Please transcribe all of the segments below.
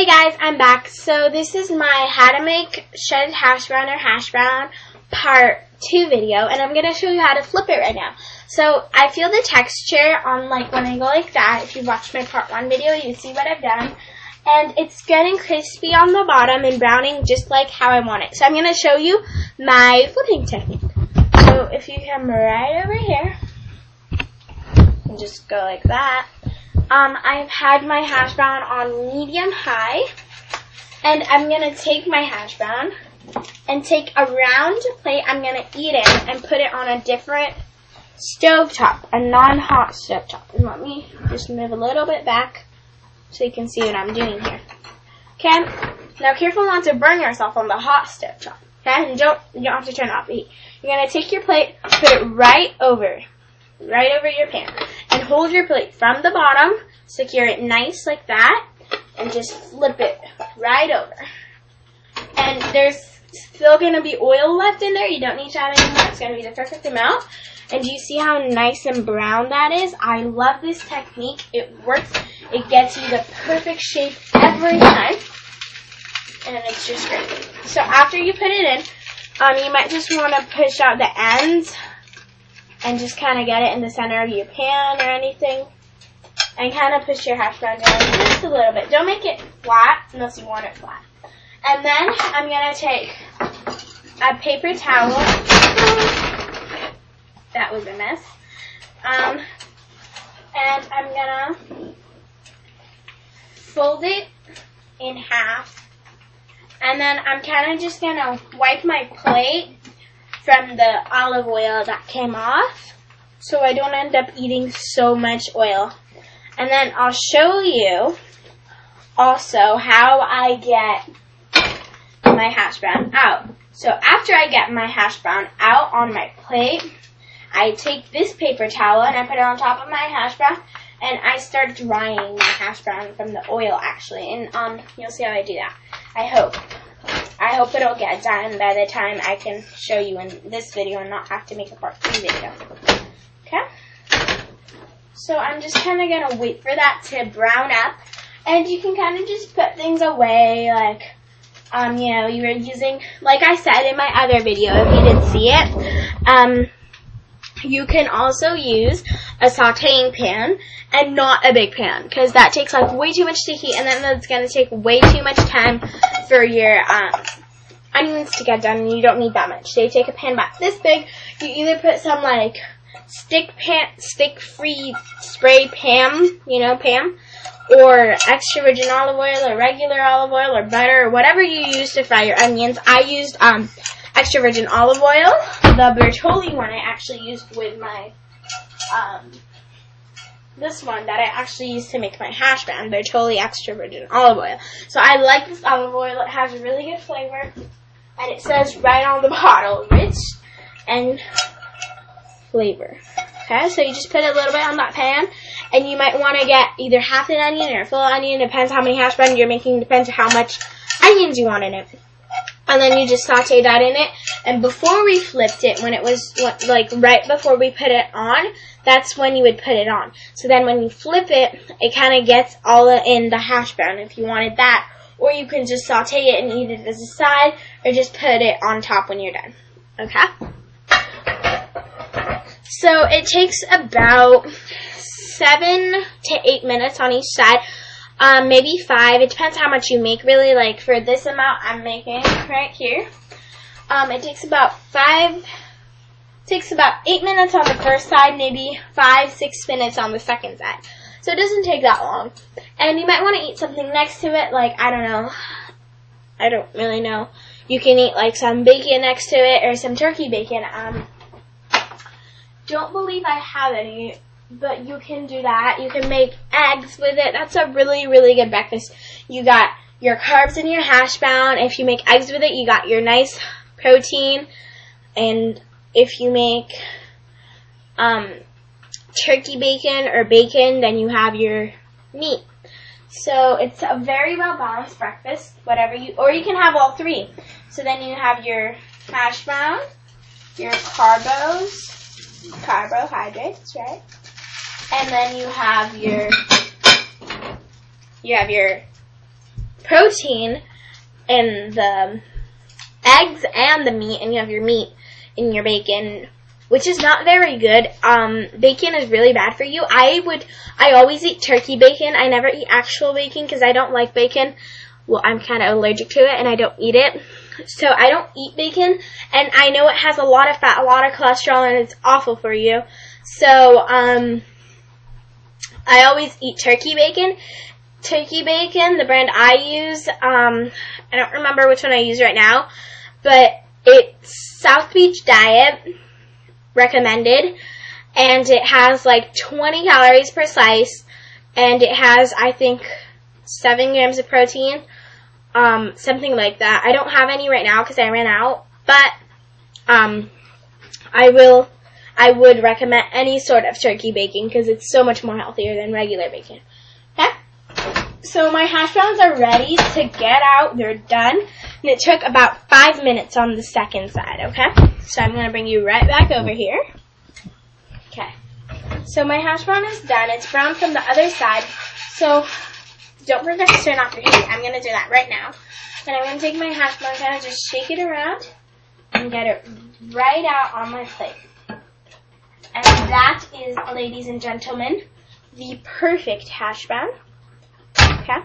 Hey guys, I'm back. So this is my how to make shredded hash brown or hash brown part 2 video, and I'm going to show you how to flip it right now. So I feel the texture on like when I go like that. If you watched my part 1 video, you see what I've done. And it's getting crispy on the bottom and browning just like how I want it. So I'm going to show you my flipping technique. So if you come right over here and just go like that. I've had my hash brown on medium high, and I'm going to take my hash brown and take a round plate I'm going to eat in and put it on a different stovetop, a non-hot stovetop. And let me just move a little bit back so you can see what I'm doing here. Okay, now careful not to burn yourself on the hot stovetop. Okay, and you don't have to turn off the heat. You're going to take your plate, put it right over your pan, and hold your plate from the bottom, secure it nice like that, and just flip it right over. And there's still going to be oil left in there. You don't need to add any more. It's going to be the perfect amount. And do you see how nice and brown that is? I love this technique. It works. It gets you the perfect shape every time, and it's just great. So after you put it in, you might just want to push out the ends and just kind of get it in the center of your pan or anything. And kind of push your hash brown down just a little bit. Don't make it flat unless you want it flat. And then I'm going to take a paper towel. That was a mess. And I'm going to fold it in half. And then I'm kind of just going to wipe my plate from the olive oil that came off, so I don't end up eating so much oil. And then I'll show you also how I get my hash brown out. So after I get my hash brown out on my plate, I take this paper towel and I put it on top of my hash brown, and I start drying my hash brown from the oil actually. And you'll see how I do that. I hope it'll get done by the time I can show you in this video and not have to make a part 2 video. Okay? So I'm just kind of going to wait for that to brown up. And you can kind of just put things away, like, you were using, like I said in my other video, if you didn't see it, you can also use a sauteing pan and not a big pan, because that takes like way too much to heat, and then it's going to take way too much time for your onions to get done, and you don't need that much. So you take a pan about this big. You either put some like stick-free spray Pam, Pam, or extra virgin olive oil, or regular olive oil, or butter, or whatever you use to fry your onions. I used extra virgin olive oil. The Bertolli one I actually used with my this one that I actually used to make my hash brown, Bertolli extra virgin olive oil. So I like this olive oil. It has a really good flavor, and it says right on the bottle, rich and flavor. Okay, so you just put a little bit on that pan, and you might want to get either half an onion or a full onion. Depends how many hash browns you're making. Depends how much onions you want in it. And then you just saute that in it. And before we flipped it, when it was like right before we put it on, that's when you would put it on. So then when you flip it, it kind of gets all in the hash brown if you wanted that. Or you can just saute it and eat it as a side, or just put it on top when you're done. Okay? So it takes about 7 to 8 minutes on each side. Maybe 5. It depends how much you make, really. Like for this amount I'm making right here, it takes about 8 minutes on the first side, maybe 5-6 minutes on the second side. So it doesn't take that long. And you might want to eat something next to it, like, I don't know. I don't really know. You can eat like some bacon next to it, or some turkey bacon. Don't believe I have any, but you can do that. You can make eggs with it. That's a really, really good breakfast. You got your carbs in your hash brown. If you make eggs with it, you got your nice protein. And if you make turkey bacon or bacon, then you have your meat. So it's a very well balanced breakfast, or you can have all three. So then you have your hash brown, your carbohydrates, right? And then you have your protein in the eggs and the meat, and you have your meat in your bacon, which is not very good. Bacon is really bad for you. I always eat turkey bacon. I never eat actual bacon because I don't like bacon. Well, I'm kind of allergic to it, and I don't eat it. So I don't eat bacon, and I know it has a lot of fat, a lot of cholesterol, and it's awful for you. So I always eat turkey bacon. Turkey bacon, the brand I use, I don't remember which one I use right now, but it's South Beach Diet recommended, and it has like 20 calories per slice, and it has, I think, 7 grams of protein, something like that. I don't have any right now because I ran out, but I would recommend any sort of turkey bacon because it's so much more healthier than regular bacon. Okay? So my hash browns are ready to get out. They're done. And it took about 5 minutes on the second side, okay? So I'm going to bring you right back over here. Okay. So my hash brown is done. It's brown from the other side. So don't forget to turn off your heat. I'm going to do that right now. And I'm going to take my hash brown, kind of just shake it around and get it right out on my plate. And that is, ladies and gentlemen, the perfect hash brown. Okay?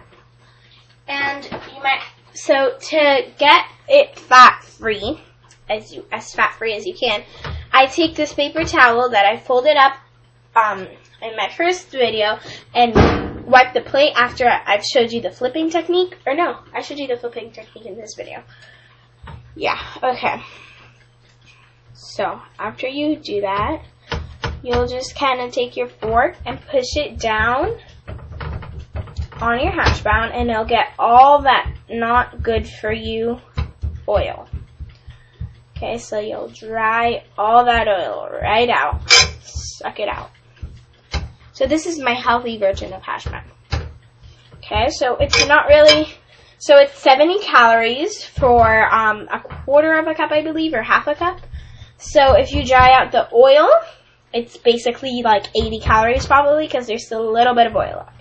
And you might, so to get it fat-free, as fat-free as you can, I take this paper towel that I folded up in my first video and wipe the plate after I've showed you the flipping technique. Or no, I showed you the flipping technique in this video. Yeah, okay. So after you do that, you'll just kind of take your fork and push it down on your hash brown, and it'll get all that not good for you oil. Okay, so you'll dry all that oil right out. Suck it out. So this is my healthy version of hash brown. Okay, so it's not really, so it's 70 calories for a quarter of a cup, I believe, or half a cup. So if you dry out the oil, it's basically like 80 calories probably because there's still a little bit of oil left.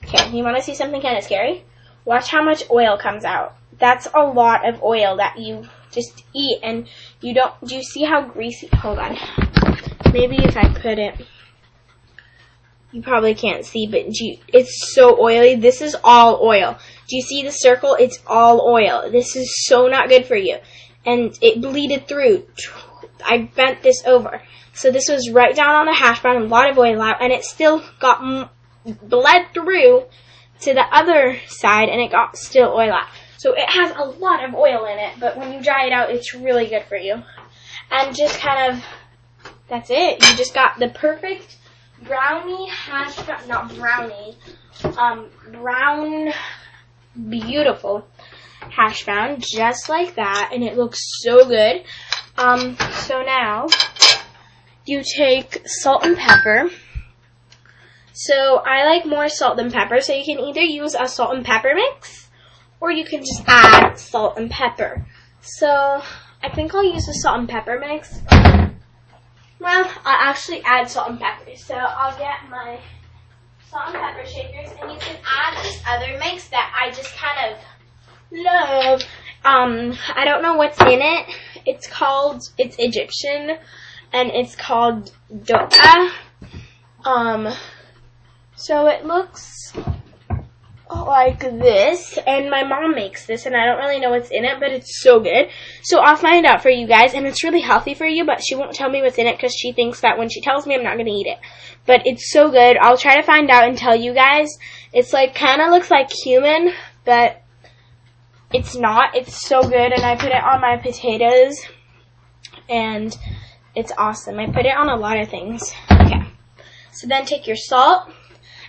Okay, you want to see something kind of scary? Watch how much oil comes out. That's a lot of oil that you just eat, and you don't, do you see how greasy, hold on. Maybe if I put it, you probably can't see, but it's so oily. This is all oil. Do you see the circle? It's all oil. This is so not good for you. And it bleeded through. I bent this over. So this was right down on the hash brown, a lot of oil out, and it still got bled through to the other side, and it got still oil out. So it has a lot of oil in it, but when you dry it out, it's really good for you. And just kind of, that's it. You just got the perfect brownie hash brown, not brownie, brown, beautiful hash brown, just like that, and it looks so good. So now, you take salt and pepper. So I like more salt than pepper, so you can either use a salt and pepper mix, or you can just add salt and pepper. So I think I'll use the salt and pepper mix. Well, I'll actually add salt and pepper. So I'll get my salt and pepper shakers, and you can add this other mix that I just kind of love. I don't know what's in it. It's Egyptian, and it's called doa. So it looks like this, and my mom makes this, and I don't really know what's in it, but it's so good. So I'll find out for you guys, and it's really healthy for you, but she won't tell me what's in it because she thinks that when she tells me, I'm not going to eat it. But it's so good. I'll try to find out and tell you guys. It's like, kind of looks like cumin, but it's not. It's so good, and I put it on my potatoes, and it's awesome. I put it on a lot of things. Okay. So then take your salt,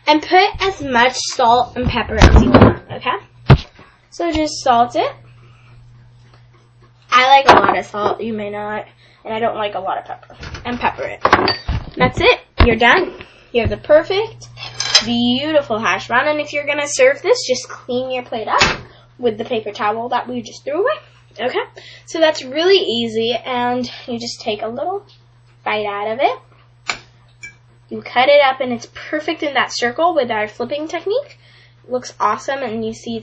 and put as much salt and pepper as you want, okay? So just salt it. I like a lot of salt, you may not, and I don't like a lot of pepper. And pepper it. That's it. You're done. You have the perfect, beautiful hash brown, and if you're going to serve this, just clean your plate up with the paper towel that we just threw away, okay? So that's really easy, and you just take a little bite out of it. You cut it up, and it's perfect in that circle with our flipping technique. It looks awesome, and you see